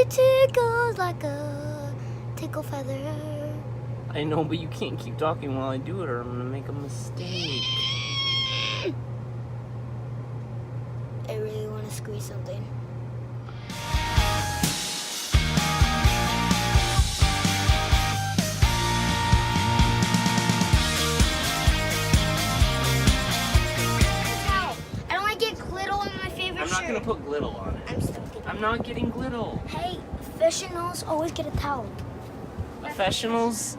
It tickles like a tickle feather. I know, but you can't keep talking while I do it or I'm gonna make a mistake. I really want to squeeze something. I don't want to get glitter on my favorite I'm not shirt. gonna put glitter on it. I'm still getting I'm not getting glitter. Hey, professionals always get a towel. Professionals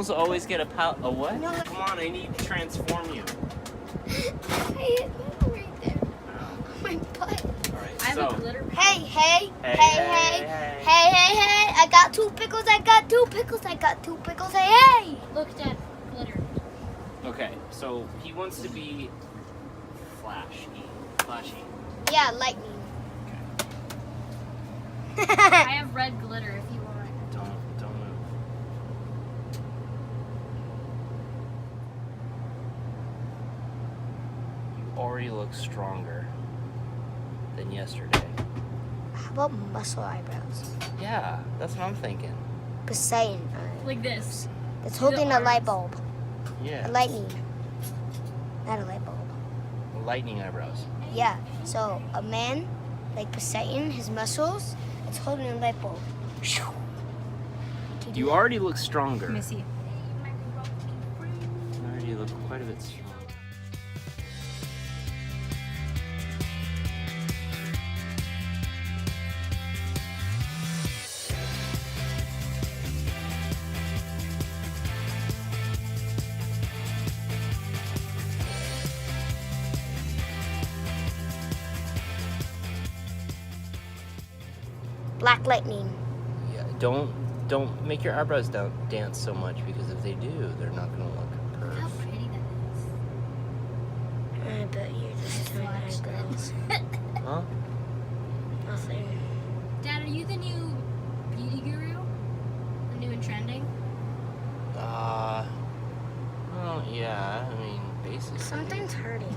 always get a what? No. Come on, I need to transform you. I hit my right there. My butt. Alright, I have so. a glitter. Hey. I got two pickles. I got two pickles. Hey. Look, Dad, glitter. Okay, so he wants to be flashy. Yeah, lightning. I have red glitter if you want. Don't move. You already look stronger than yesterday. How about muscle eyebrows? Yeah, that's what I'm thinking. Poseidon. Like this. It's holding a light bulb. Yeah. A lightning. Not a light bulb. Lightning eyebrows. Yeah. So a man like Poseidon, his muscles, it's holding a light bulb. You already look stronger. Missy. You already look quite a bit stronger. Black lightning. Yeah, don't make your eyebrows dance so much because if they do, they're not gonna look How perfect. pretty that I bet you're just doing eyebrows. Huh? Nothing. is. Dad, are you the new beauty guru? The new and trending? Well, yeah. I mean, basically. Something's hurting.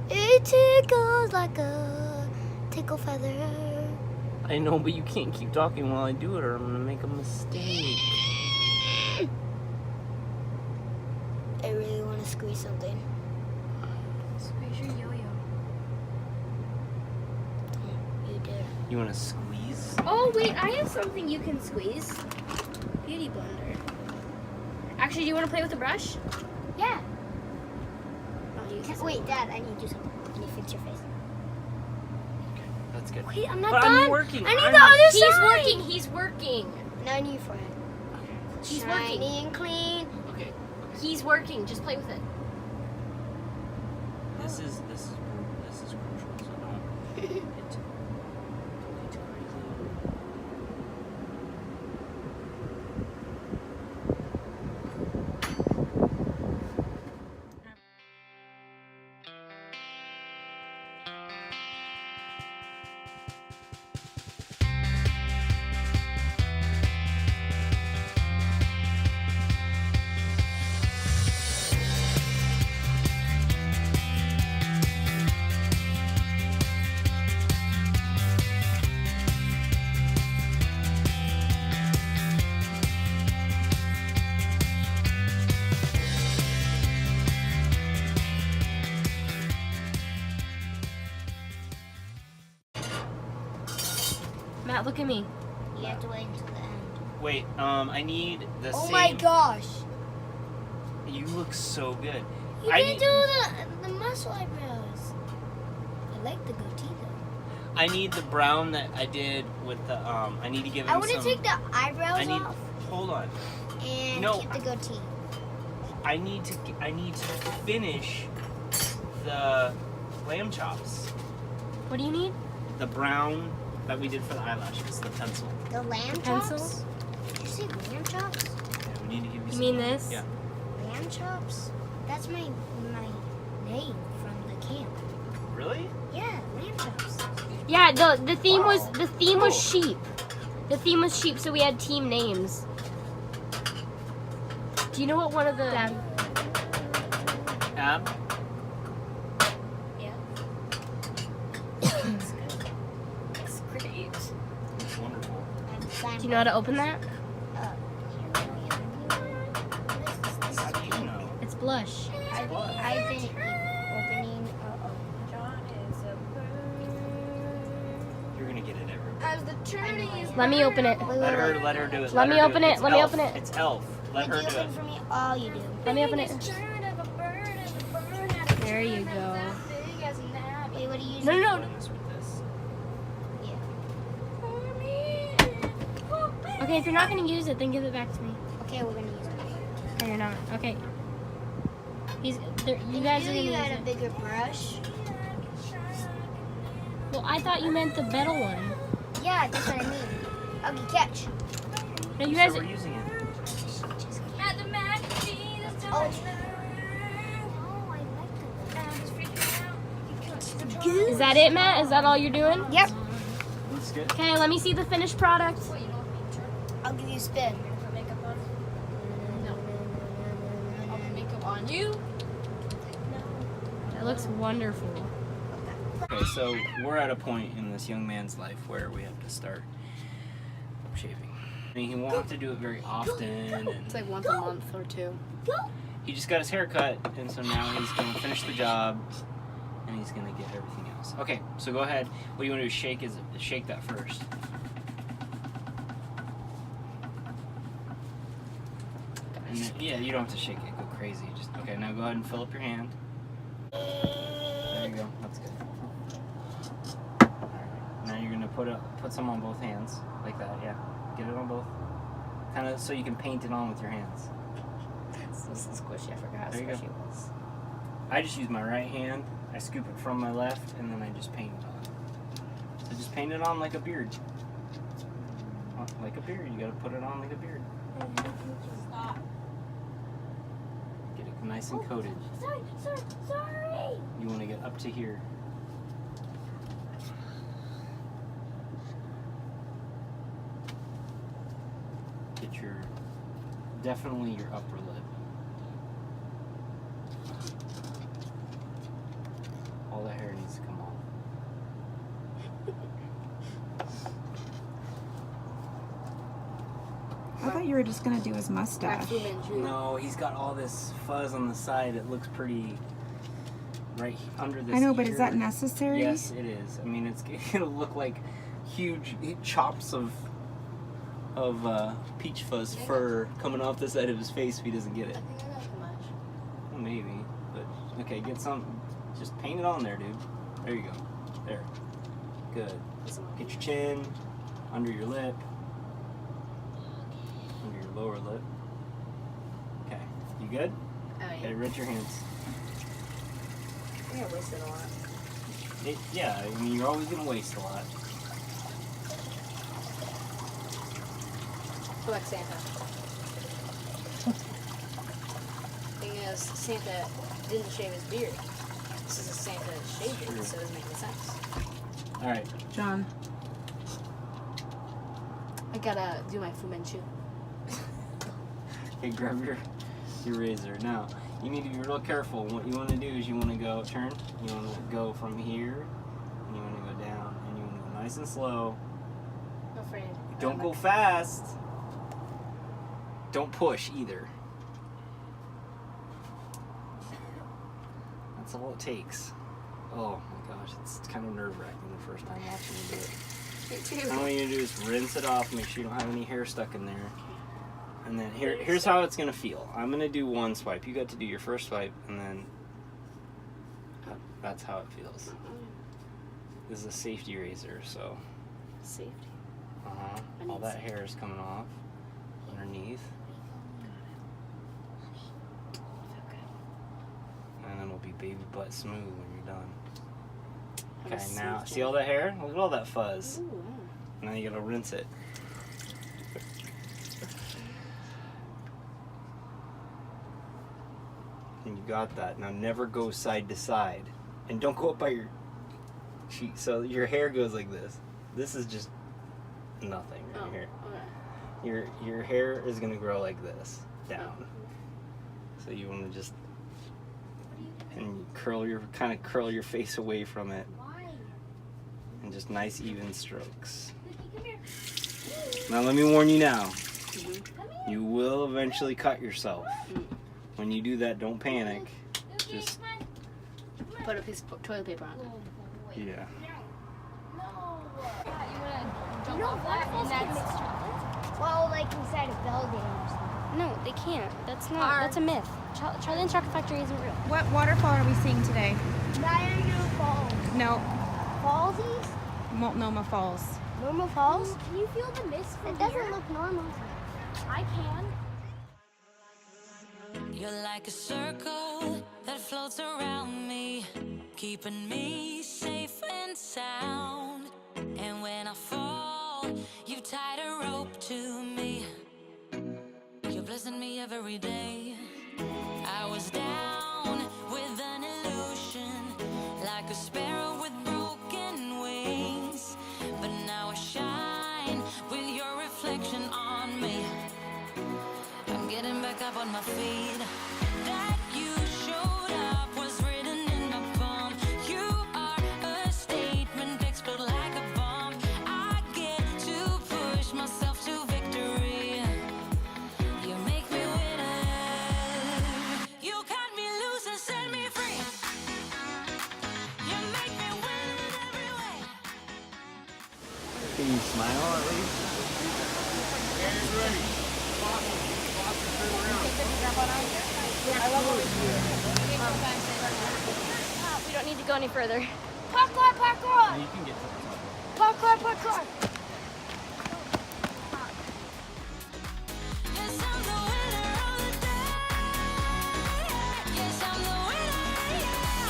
It tickles like a tickle feather. I know, but you can't keep talking while I do it or I'm gonna make a mistake. I really want to squeeze something. Squeeze your yo-yo. You dare. You wanna squeeze? Oh, wait, I have something you can squeeze. Beauty blender. Actually, do you want to play with the brush? Yeah. I'll use this. Wait, Dad, I need to do something. Can you fix your face? That's good. Wait, I'm not But done. I'm working. I need I'm- the other He's side. working. He's working. Now I need your forehead. He's Shiny working. and clean. Okay. He's working. Just play with it. This is crucial. So don't get too crazy. Matt, look at me. You have to wait until the end. Wait, I need the Oh same. my gosh. You look so good. You I can need- do the muscle eyebrows. I like the goatee though. I need the brown that I did with the I need to give him I want to some. take the eyebrows I need. off Hold on. and No. keep the goatee. I need to finish the lamb chops. What do you need? The brown that we did for the eyelashes, the pencil. The lamb Pencil? chops? Did you say lamb chops? Yeah, we need to give you. You some. mean this? Yeah. Lamb chops? That's my name from the camp. Really? Yeah, lamb chops. Yeah. The theme was Cool. sheep. The theme was sheep, so we had team names. Do you know what one of the Ab. Yeah. It's great. wonderful. Do you know how to open that? How do you know? It's blush. I've been opening. You're gonna get it everywhere. As the journey. Let me open it. Let her do it. Let me open it. It's Let me Elf. open it. It's Elf. Let her You do open it. for me. All you do. Let me open it. There you go. Wait, what are you using? No, no, no. Doing this with this. Yeah. Okay, if you're not gonna use it, then give it back to me. Okay, we're gonna use it. No, you're not. Okay. You guys are gonna You use got a it. bigger brush. Well, I thought you meant the metal one. Yeah, that's what I mean. Okay, catch. No, you guys. So we're using it. Oh. Is that it, Matt? Is that all you're doing? Yep. Looks good. Okay, let me see the finished product. I'll give you a spin. That looks wonderful. Okay, so we're at a point in this young man's life where we have to start shaving. I mean, he won't have to do it very often. And It's like once a month or two. he just got his hair cut, and so now he's going to finish the job, and he's going to get everything else. Okay, so go ahead. What you want to do is shake that first. And then, yeah, you don't have to shake it. Go crazy. Just okay. Now go ahead and fill up your hand. There you go. That's good. Alright. Now you're gonna put some on both hands, like that. Yeah. Get it on both. Kind of so you can paint it on with your hands. This is squishy. I forgot how There you go. squishy it was. I just use my right hand. I scoop it from my left, and then I just paint it on. So just paint it on like a beard. Like a beard. You gotta put it on like a beard. Get it nice and coated. Sorry. You want to get up to here. Get definitely your upper lip. All the hair needs to come off. I thought you were just gonna do his mustache. No, he's got all this fuzz on the side. It looks pretty right under this I know, but ear. is that necessary? Yes, it is. I mean, it's gonna look like huge chops of peach fuzz fur coming off the side of his face if he doesn't get it. I think I got too much. Well, maybe, but okay, get some. Just paint it on there, dude. There you go. There. Good. Get your chin, under your lip, under your lower lip. Okay. You good? Oh, yeah. Okay, rinse your hands. I think I wasted a lot. Yeah, I mean, you're always gonna waste a lot. I feel like Santa. Thing is, Santa didn't shave his beard. This is a Santa shaved it, so it doesn't make any sense. All right. John. I gotta do my Fu Manchu. Okay, grab your razor. Now, you need to be real careful. What you want to do is you want to go turn. You want to go from here, and you want to go down, and you want to go nice and slow. I'm afraid. Don't go fast. Don't push either. That's all it takes. Oh my gosh, it's kind of nerve-wracking the first time watching you do it. Me too. All you need to do is rinse it off, make sure you don't have any hair stuck in there. And then here's how it's gonna feel. I'm gonna do one swipe. You got to do your first swipe, and then that's how it feels. This is a safety razor, so Safety. all that hair is coming off underneath, and then it'll be baby butt smooth when you're done. Okay, now see all that hair? Look at all that fuzz. Ooh, Now you gotta rinse it. And you got that. Now never go side to side. And don't go up by your cheek. So your hair goes like this. This is just nothing right here. okay. Your hair is gonna grow like this, down. So you wanna just and curl your face away from it. Why? And And just nice even strokes. Now let me warn you now. You will eventually cut yourself. When you do that, don't panic. Just Put a piece of toilet paper on it. yeah. You know, waterfalls can mix chocolate? Well, like inside a building or something. No, they can't. That's not. That's a myth. Charlie and Chocolate Factory isn't real. What waterfall are we seeing today? Niagara Falls. No, Fallsies? Multnomah Falls. Normal falls? Can you feel the mist from It doesn't look normal. I can. You're like a circle that floats around me, keeping me safe and sound. And when I fall, you tied a rope to me. You're blessing me every day. I was down with an illusion, like a sparrow with broken wings. But now I shine with your reflection on me. I'm getting back up on my feet. That you showed up was written in my palm. You are a statement explode like a bomb. I get to push myself to victory. You make me winner. You cut me loose and set me free. You make me win in every way. Can you smile at least? We don't need to go any further. Parkour, parkour! You can get to the top. Parkour, parkour! Yes, I'm the winner of the day. Yes, I'm the winner, yeah.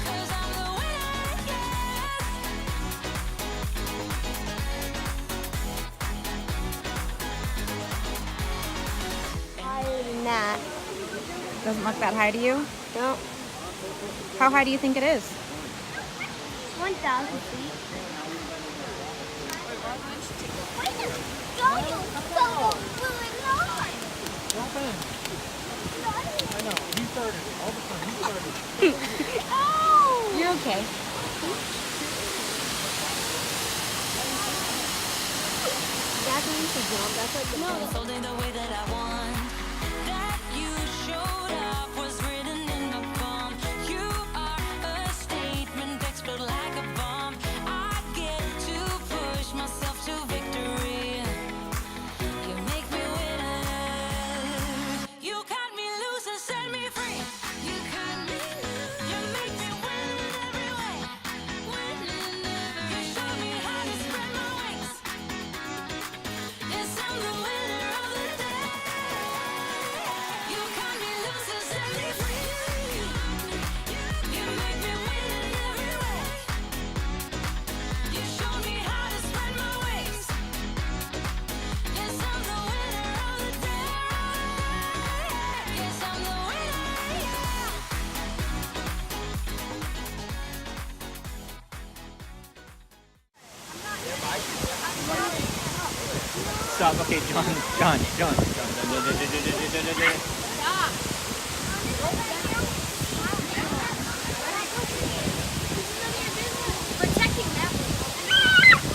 'Cause I'm the winner, yes. Higher than that. Doesn't look that high to you? No. How high do you think it is? 1,000 feet. Wait a minute. Go, you fellow fluid Lord! I know, he started it all the time. He started it. Oh! You're okay. That's when you should jump. That's like the best. Holding the way that I want. That you showed up was written in the palm. You are a statement explode like a bomb. I get to push myself to victory. You make me winner. You cut me loose and set me free. You cut me loose. You make me win in every way. Win in every way. You show me how to spread my wings. Yes, I'm the winner of the day. You cut me loose and set me free. You make me win in every way. You show me how to spread my wings. Yes, I'm the winner of the day. Yes, I'm the winner, yeah. Stop. Okay, John. Protecting that.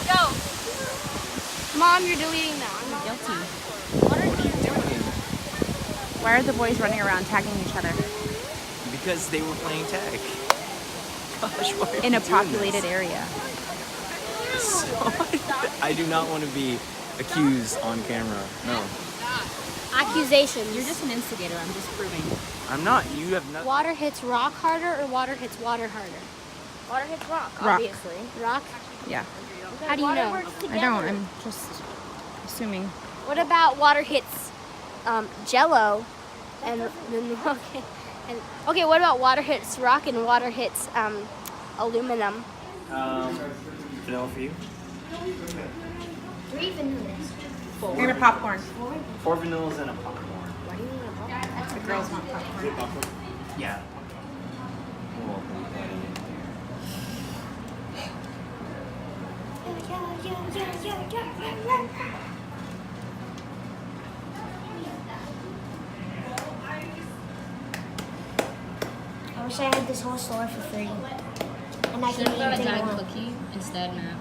Go. Mom, you're deleting that. I'm not Guilty. What are you doing? Why are the boys running around tagging each other? Because they were playing tag. Gosh, why are In you a doing populated area. this? I do not want to be accused on camera. No, Accusations. You're just an instigator, I'm just proving. I'm not. You have nothing. Water hits rock harder or water hits water harder? Water hits rock, Rock. obviously. Rock? Yeah. How do you know? I don't, I'm just assuming. What about water hits Jello and then okay, what about water hits rock and water hits aluminum? Vanilla for you. 3 vanillas. We're gonna popcorn. 4 vanillas and a popcorn. The girls want popcorn. Yeah. Cool. wish I had this whole store for free. And I Should can have eat got a anything I diet want. cookie instead, Matt.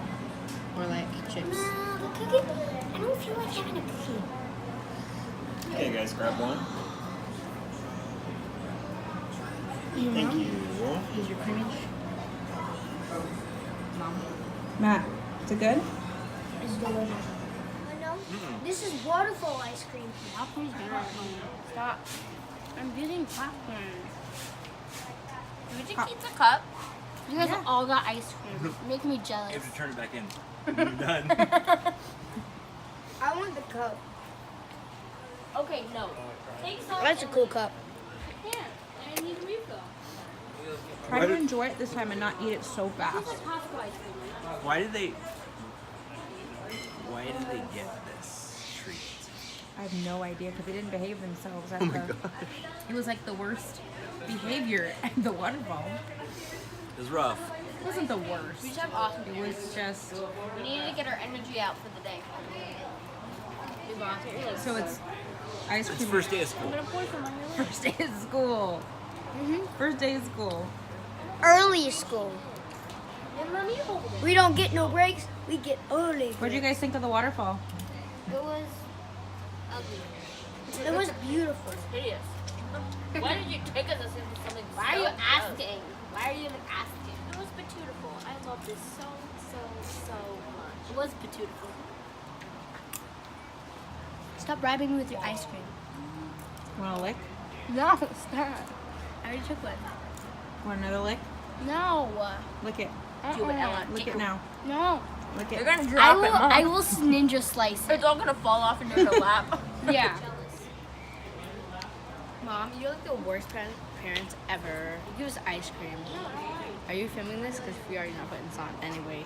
Or like chips. The cookie? I don't feel like having a cookie. Hey guys, grab one. Thank you. Here's your creamage. Mom. Matt, is it good? It's delicious. No, this is waterfall ice cream. Popcorn's better. Stop. I'm getting popcorn. Would you keep the cup? You guys all got ice cream. Make me jealous. You have to turn it back in. You're done. I want the cup. Okay, no. Take some. That's a cool cup. Here, I need a refill. Try to enjoy it this time and not eat it so fast. This is Costco ice cream. Why did they get this treat? I have no idea because they didn't behave themselves at the. It was like the worst behavior at the waterfall. It was rough. It wasn't the worst. We just have awesome. It was just. We needed to get our energy out for the day. So it's ice It's cream. first day of school. I'm gonna pour some on your First day of school. First day of school. Early school. And let me hold it. We don't get no breaks. We get early. What did you guys think of the waterfall? It was ugly. It was beautiful. Hideous. Why did you take us into something? Why are you asking? Why are you even asking? It was beautiful. I love this so much. It was beautiful. Stop bribing me with your ice cream. Want a lick? No, stop. I already took one. Want another lick? No. Lick it. Do it, Ella. Lick it now. No. Lick it. gonna I will ninja slice it. It's all gonna fall off into her lap. Yeah. Mom, you're like the worst parents ever. You give us ice cream. Are you filming this? Because we already know putting this on anyway.